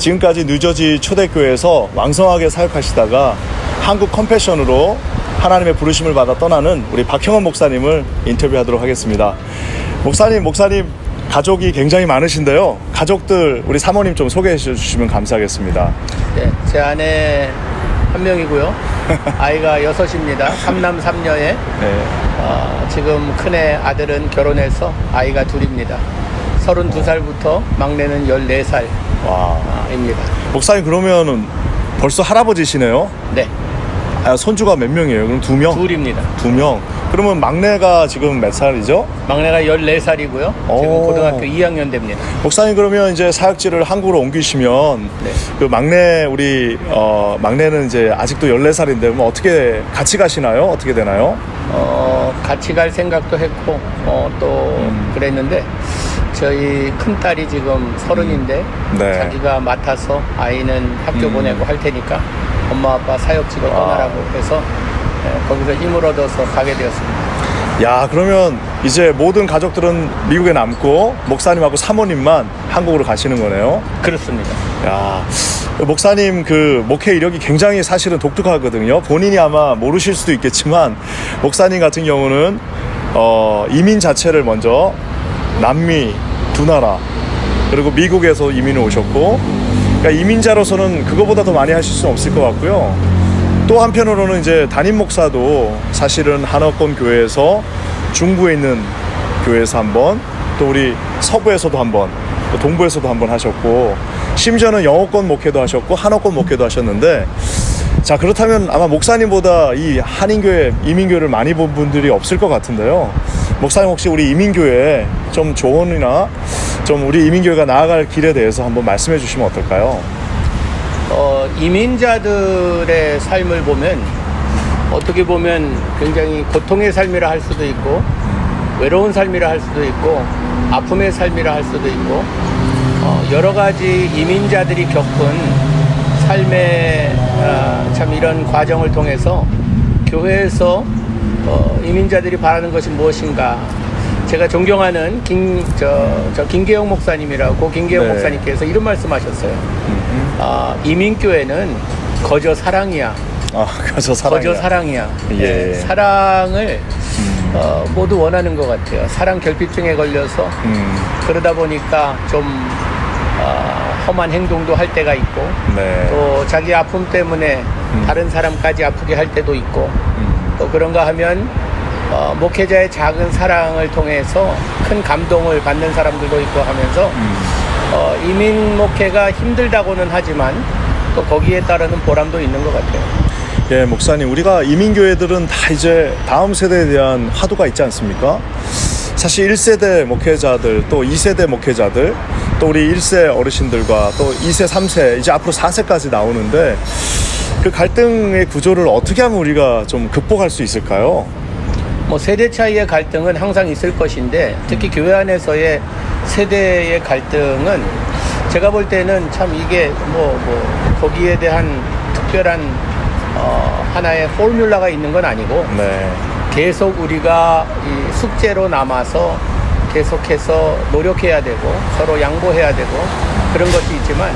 지금까지 뉴저지 초대교회에서 왕성하게 사역하시다가 한국 컴패션으로 하나님의 부르심을 받아 떠나는 우리 박형원 목사님을 인터뷰하도록 하겠습니다. 목사님 가족이 굉장히 많으신데요. 가족들 우리 사모님 좀 소개해 주시면 감사하겠습니다. 네, 제 아내 한 명이고요. 아이가 6입니다. 3남 3녀에 네. 지금 큰애 아들은 결혼해서 아이가 2입니다. 32살부터 막내는 14살 입니다. 목사님 그러면은 벌써 할아버지시네요? 네. 손주가 몇 명이에요? 그럼 2명? 2입니다. 2명. 그러면 막내가 지금 몇 살이죠? 막내가 14살이고요. 지금 고등학교 2학년 됩니다. 목사님 그러면 이제 사역지를 한국으로 옮기시면 네. 그 막내 막내는 이제 아직도 14살인데 그럼 어떻게 같이 가시나요? 어떻게 되나요? 같이 갈 생각도 했고 또 그랬는데 저희 큰딸이 지금 30인데 네. 자기가 맡아서 아이는 학교 보내고 할 테니까 엄마 아빠 사역지로 떠나라고 해서 거기서 힘을 얻어서 가게 되었습니다. 야, 그러면 이제 모든 가족들은 미국에 남고 목사님하고 사모님만 한국으로 가시는 거네요? 그렇습니다. 야, 목사님 그 목회 이력이 굉장히 사실은 독특하거든요. 본인이 아마 모르실 수도 있겠지만 목사님 같은 경우는 이민 자체를 먼저 남미 2나라 그리고 미국에서 이민을 오셨고, 그러니까 이민자로서는 그거보다 더 많이 하실 수는 없을 것 같고요. 또 한편으로는 이제 담임 목사도 사실은 한어권 교회에서 중부에 있는 교회에서 한번, 또 우리 서부에서도 한번, 또 동부에서도 한번 하셨고, 심지어는 영어권 목회도 하셨고 한어권 목회도 하셨는데, 자, 그렇다면 아마 목사님보다 이 한인교회, 이민교회를 많이 본 분들이 없을 것 같은데요. 목사님 혹시 우리 이민교회 좀 조언이나 좀 우리 이민교회가 나아갈 길에 대해서 한번 말씀해 주시면 어떨까요? 이민자들의 삶을 보면 어떻게 보면 굉장히 고통의 삶이라 할 수도 있고 외로운 삶이라 할 수도 있고 아픔의 삶이라 할 수도 있고 여러 가지 이민자들이 겪은 삶의 참 이런 과정을 통해서 교회에서 이민자들이 바라는 것이 무엇인가. 제가 존경하는 김계영 목사님이라고 김계영 네. 목사님께서 이런 말씀하셨어요. 이민교회는 거저 사랑이야. 거저 사랑이야. 거저 사랑이야. 예. 네, 사랑을 모두 원하는 것 같아요. 사랑 결핍증에 걸려서 그러다 보니까 좀 험한 행동도 할 때가 있고 네. 또 자기 아픔 때문에 다른 사람까지 아프게 할 때도 있고 또 그런가 하면 목회자의 작은 사랑을 통해서 큰 감동을 받는 사람들도 있고 하면서 이민 목회가 힘들다고는 하지만 또 거기에 따르는 보람도 있는 것 같아요. 예, 목사님, 우리가 이민교회들은 다 이제 다음 세대에 대한 화두가 있지 않습니까? 사실 1세대 목회자들, 또 2세대 목회자들, 또 우리 1세 어르신들과 또 2세, 3세, 이제 앞으로 4세까지 나오는데 그 갈등의 구조를 어떻게 하면 우리가 좀 극복할 수 있을까요? 뭐 세대 차이의 갈등은 항상 있을 것인데 특히 교회 안에서의 세대의 갈등은 제가 볼 때는 참 이게 거기에 대한 특별한 하나의 포뮬라가 있는 건 아니고 네. 계속 우리가 이 숙제로 남아서 계속해서 노력해야 되고 서로 양보해야 되고 그런 것이 있지만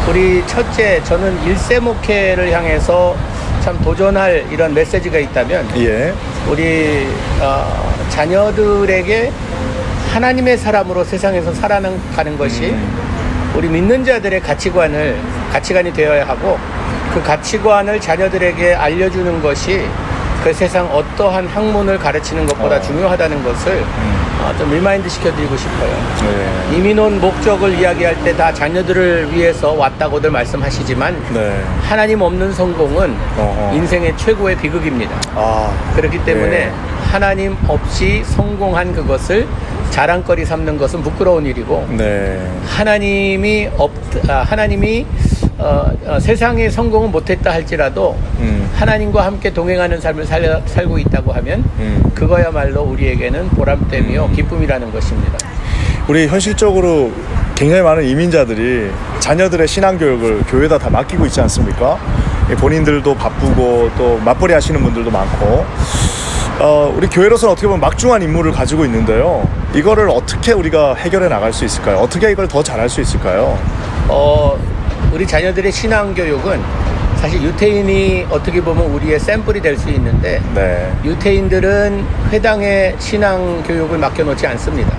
우리 첫째, 저는 1세 목회를 향해서 참 도전할 이런 메시지가 있다면 예. 우리 자녀들에게 하나님의 사람으로 세상에서 살아가는 것이 우리 믿는 자들의 가치관이 되어야 하고 그 가치관을 자녀들에게 알려주는 것이 그 세상 어떠한 학문을 가르치는 것보다 중요하다는 것을 좀 리마인드 시켜드리고 싶어요. 네. 이민 온 목적을 이야기할 때 다 자녀들을 위해서 왔다고들 말씀하시지만 네. 하나님 없는 성공은 인생의 최고의 비극입니다. 그렇기 때문에 네. 하나님 없이 성공한 그것을 자랑거리 삼는 것은 부끄러운 일이고 네. 하나님이 세상에 성공은 못했다 할지라도 하나님과 함께 동행하는 삶을 살고 있다고 하면 그거야말로 우리에게는 보람됨이요 기쁨이라는 것입니다. 우리 현실적으로 굉장히 많은 이민자들이 자녀들의 신앙교육을 교회에다 다 맡기고 있지 않습니까? 본인들도 바쁘고 또 맞벌이 하시는 분들도 많고 우리 교회로서는 어떻게 보면 막중한 임무를 가지고 있는데요. 이거를 어떻게 우리가 해결해 나갈 수 있을까요? 어떻게 이걸 더 잘할 수 있을까요? 우리 자녀들의 신앙 교육은 사실 유태인이 어떻게 보면 우리의 샘플이 될 수 있는데 네. 유태인들은 회당에 신앙 교육을 맡겨놓지 않습니다.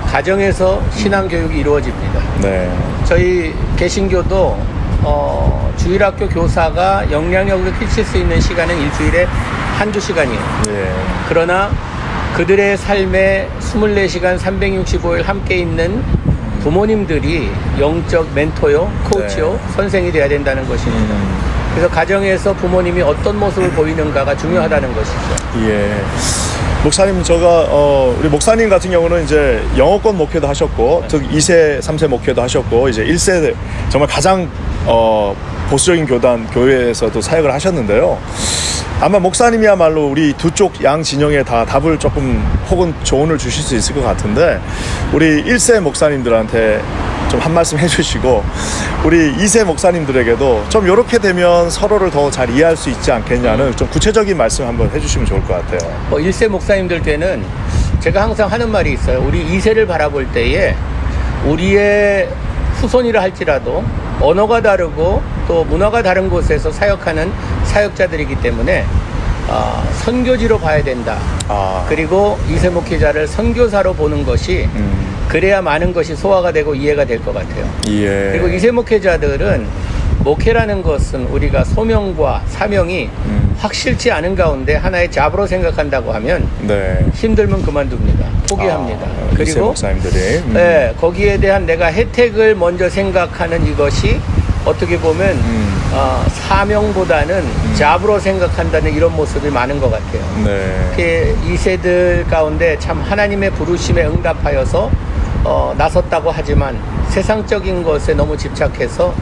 가정에서 신앙 교육이 이루어집니다. 네. 저희 개신교도 주일학교 교사가 영향력을 끼칠 수 있는 시간은 일주일에 한두 시간이에요. 예. 그러나 그들의 삶에 24시간 365일 함께 있는 부모님들이 영적 멘토요, 코치요, 네. 선생이 돼야 된다는 것입니다. 그래서 가정에서 부모님이 어떤 모습을 보이는가가 중요하다는 것이죠. 예. 목사님, 우리 목사님 같은 경우는 이제 영어권 목회도 하셨고, 즉 2세, 3세 목회도 하셨고, 이제 1세 정말 가장 보수적인 교회에서도 사역을 하셨는데요. 아마 목사님이야말로 우리 두 쪽 양 진영에 다 답을 조금 혹은 조언을 주실 수 있을 것 같은데, 우리 1세 목사님들한테 좀 한 말씀 해주시고, 우리 2세 목사님들에게도 좀 이렇게 되면 서로를 더 잘 이해할 수 있지 않겠냐는 좀 구체적인 말씀 한번 해주시면 좋을 것 같아요. 1세 목사님들 때는 제가 항상 하는 말이 있어요. 우리 2세를 바라볼 때에 우리의 후손이라 할지라도 언어가 다르고 또 문화가 다른 곳에서 사역하는 사역자들이기 때문에 선교지로 봐야 된다. 그리고 2세 목회자를 선교사로 보는 것이 그래야 많은 것이 소화가 되고 이해가 될 것 같아요. 예. 그리고 2세 목회자들은 목회라는 것은 우리가 소명과 사명이 확실치 않은 가운데 하나의 잡으로 생각한다고 하면 네. 힘들면 그만둡니다. 포기합니다. 그리고 목사님들이 네, 거기에 대한 내가 혜택을 먼저 생각하는 이것이 어떻게 보면 사명보다는 잡으로 생각한다는 이런 모습이 많은 것 같아요. 네. 이 세들 가운데 참 하나님의 부르심에 응답하여서 나섰다고 하지만 세상적인 것에 너무 집착해서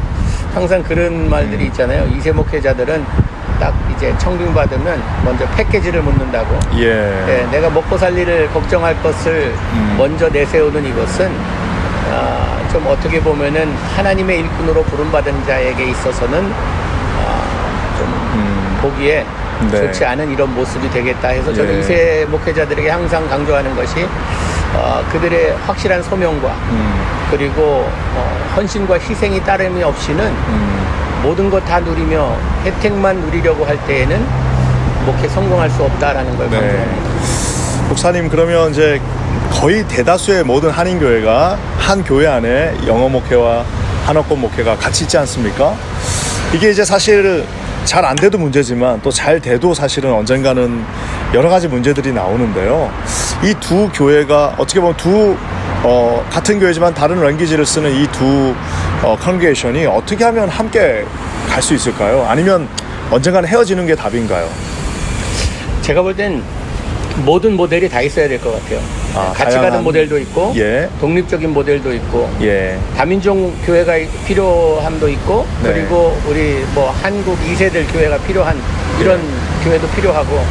항상 그런 말들이 있잖아요. 2세 목회자들은 딱 이제 청빙 받으면 먼저 패키지를 묻는다고. 예. 네, 내가 먹고 살 일을 걱정할 것을 먼저 내세우는 이것은 좀 어떻게 보면은 하나님의 일꾼으로 부름받은 자에게 있어서는 좀 보기에 네. 좋지 않은 이런 모습이 되겠다 해서 저는 예. 2세 목회자들에게 항상 강조하는 것이 그들의 확실한 소명과 그리고 헌신과 희생이 따름이 없이는 모든 것 다 누리며 혜택만 누리려고 할 때에는 목회 성공할 수 없다라는 걸 네. 강조합니다. 목사님, 그러면 이제 거의 대다수의 모든 한인교회가 한 교회 안에 영어 목회와 한어권 목회가 같이 있지 않습니까? 이게 이제 사실 잘 안 돼도 문제지만 또 잘 돼도 사실은 언젠가는 여러 가지 문제들이 나오는데요. 이 두 교회가 어떻게 보면 같은 교회지만 다른 랭귀지를 쓰는 이 두 컨그레이션이 어떻게 하면 함께 갈 수 있을까요? 아니면 언젠가는 헤어지는 게 답인가요? 제가 볼 땐 모든 모델이 다 있어야 될 것 같아요. 같이 가는 모델도 있고 예. 독립적인 모델도 있고 예. 다민족 교회가 필요함도 있고 네. 그리고 우리 뭐 한국 2세들 교회가 필요한 이런 교회도 필요하고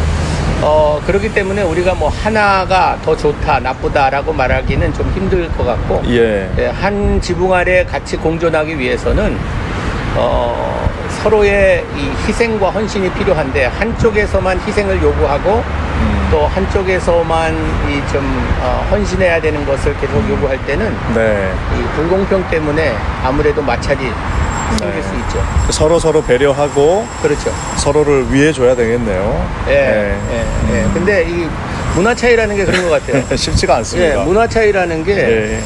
그렇기 때문에 우리가 뭐 하나가 더 좋다 나쁘다라고 말하기는 좀 힘들 것 같고 예. 한 지붕 아래 같이 공존하기 위해서는 서로의 이 희생과 헌신이 필요한데 한쪽에서만 희생을 요구하고 또 한쪽에서만 헌신해야 되는 것을 계속 요구할 때는 네. 이 불공평 때문에 아무래도 마찰이 생길 수 있죠. 서로 배려하고 그렇죠. 서로를 위해줘야 되겠네요. 예. 근데 이 문화 차이라는 게 그런 것 같아요. 쉽지가 않습니다. 예, 문화 차이라는 게 예.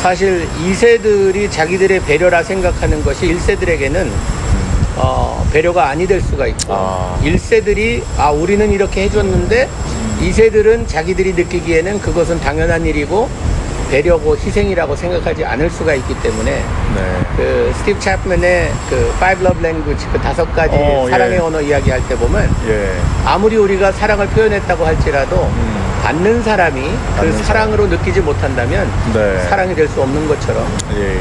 사실 2세들이 자기들의 배려라 생각하는 것이 1세들에게는 배려가 아니 될 수가 있고 1세들이 우리는 이렇게 해줬는데 2세들은 자기들이 느끼기에는 그것은 당연한 일이고 배려고 희생이라고 생각하지 않을 수가 있기 때문에 네. 그 스티브 챕맨의 그 Five Love Language 그 5가지 사랑의 예. 언어 이야기할 때 보면 예. 아무리 우리가 사랑을 표현했다고 할지라도 받는 사람이 그 사랑으로 느끼지 못한다면 네. 사랑이 될 수 없는 것처럼 예.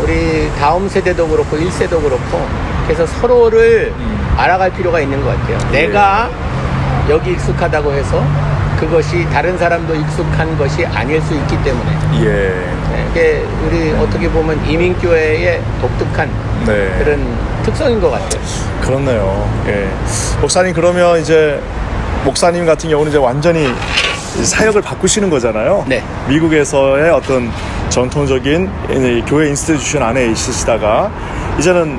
우리 다음 세대도 그렇고 1세도 그렇고 그래서 서로를 알아갈 필요가 있는 것 같아요. 내가 여기 익숙하다고 해서 그것이 다른 사람도 익숙한 것이 아닐 수 있기 때문에 이게 우리 어떻게 보면 이민교회의 독특한 네. 그런 특성인 것 같아요. 그렇네요. 예. 목사님, 그러면 이제 목사님 같은 경우는 이제 완전히 사역을 바꾸시는 거잖아요. 네. 미국에서의 어떤 전통적인 교회 인스티튜션 안에 있으시다가 이제는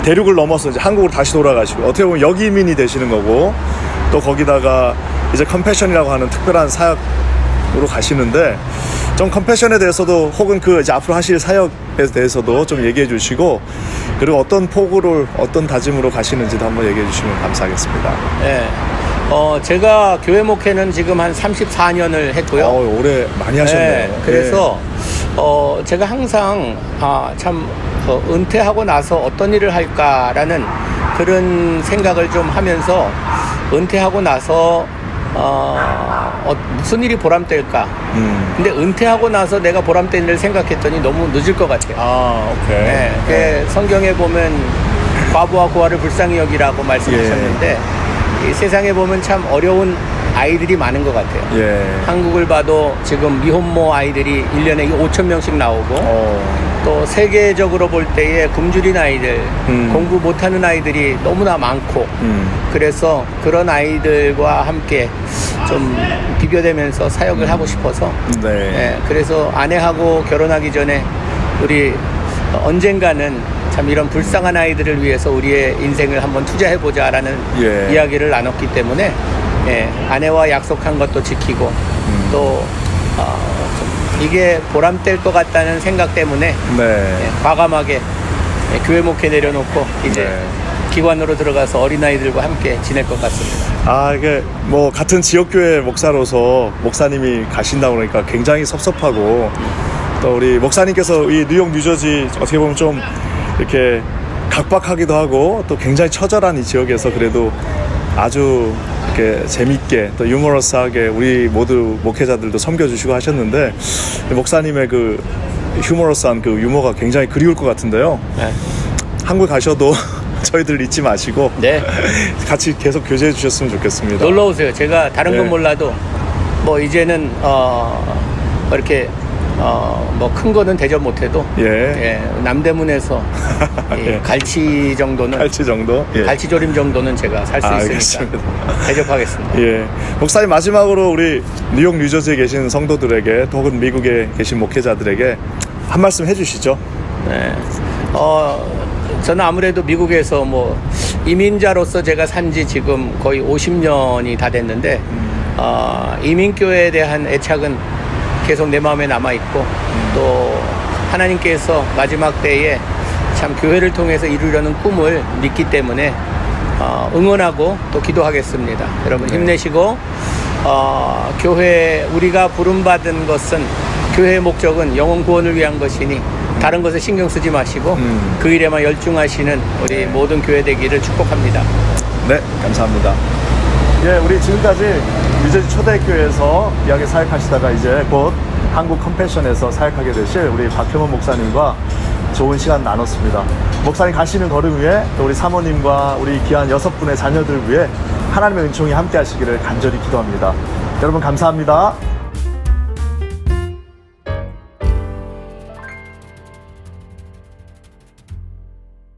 대륙을 넘어서 이제 한국으로 다시 돌아가시고 어떻게 보면 역이민이 되시는 거고 또 거기다가 이제 컴패션이라고 하는 특별한 사역으로 가시는데 좀 컴패션에 대해서도 혹은 그 이제 앞으로 하실 사역에 대해서도 좀 얘기해 주시고 그리고 어떤 포부를 어떤 다짐으로 가시는지도 한번 얘기해 주시면 감사하겠습니다. 네. 제가 교회 목회는 지금 한 34년을 했고요. 오래 많이 하셨네요. 네, 그래서 제가 항상 은퇴하고 나서 어떤 일을 할까라는 그런 생각을 좀 하면서 은퇴하고 나서 무슨 일이 보람될까? 근데 은퇴하고 나서 내가 보람된 일을 생각했더니 너무 늦을 것 같아요. 오케이. 네, 세상에 보면 과부와 고아를 불쌍히 여기라고 말씀하셨는데 이 세상에 보면 참 어려운 아이들이 많은 것 같아요. 한국을 봐도 지금 미혼모 아이들이 1년에 5천 명씩 나오고 또 세계적으로 볼 때에 굶주린 아이들, 공부 못하는 아이들이 너무나 많고 그래서 그런 아이들과 함께 좀 비교되면서 사역을 하고 싶어서 그래서 아내하고 결혼하기 전에 우리 언젠가는 참 이런 불쌍한 아이들을 위해서 우리의 인생을 한번 투자해보자라는 이야기를 나눴기 때문에 아내와 약속한 것도 지키고 또 이게 보람될 것 같다는 생각 때문에 과감하게 교회 목회 내려놓고 이제 기관으로 들어가서 어린아이들과 함께 지낼 것 같습니다. 이게 뭐 같은 지역교회 목사로서 목사님이 가신다고 그러니까 굉장히 섭섭하고 또 우리 목사님께서 이 뉴욕 뉴저지 어떻게 보면 좀 이렇게 각박하기도 하고 또 굉장히 처절한 이 지역에서 그래도 아주 이렇게 재밌게 또 유머러스하게 우리 모두 목회자들도 섬겨주시고 하셨는데 목사님의 그 휴머러스한 그 유머가 굉장히 그리울 것 같은데요. 한국 가셔도 저희들 잊지 마시고 같이 계속 교제해 주셨으면 좋겠습니다. 놀러 오세요. 제가 다른 건 몰라도 뭐 이제는 이렇게 뭐 큰 거는 대접 못해도 남대문에서 갈치 정도는 갈치조림 정도는 제가 살 수 있으니까 대접하겠습니다. 목사님 마지막으로 우리 뉴욕 뉴저지에 계신 성도들에게 또 혹은 미국에 계신 목회자들에게 한 말씀 해주시죠. 저는 아무래도 미국에서 뭐 이민자로서 제가 산지 지금 거의 50년이 다 됐는데 이민교회에 대한 애착은 계속 내 마음에 남아있고 또 하나님께서 마지막 때에 참 교회를 통해서 이루려는 꿈을 믿기 때문에 응원하고 또 기도하겠습니다. 여러분 힘내시고 교회 우리가 부름받은 것은 교회의 목적은 영혼 구원을 위한 것이니 다른 것에 신경 쓰지 마시고 그 일에만 열중하시는 우리 모든 교회 되기를 축복합니다. 네, 감사합니다. 우리 지금까지 뉴저지 초대교회에서 이야기 사역하시다가 이제 곧 한국 컴패션에서 사역하게 되실 우리 박형원 목사님과 좋은 시간 나눴습니다. 목사님 가시는 걸음 위에 또 우리 사모님과 우리 귀한 6분의 자녀들 위해 하나님의 은총이 함께 하시기를 간절히 기도합니다. 여러분 감사합니다.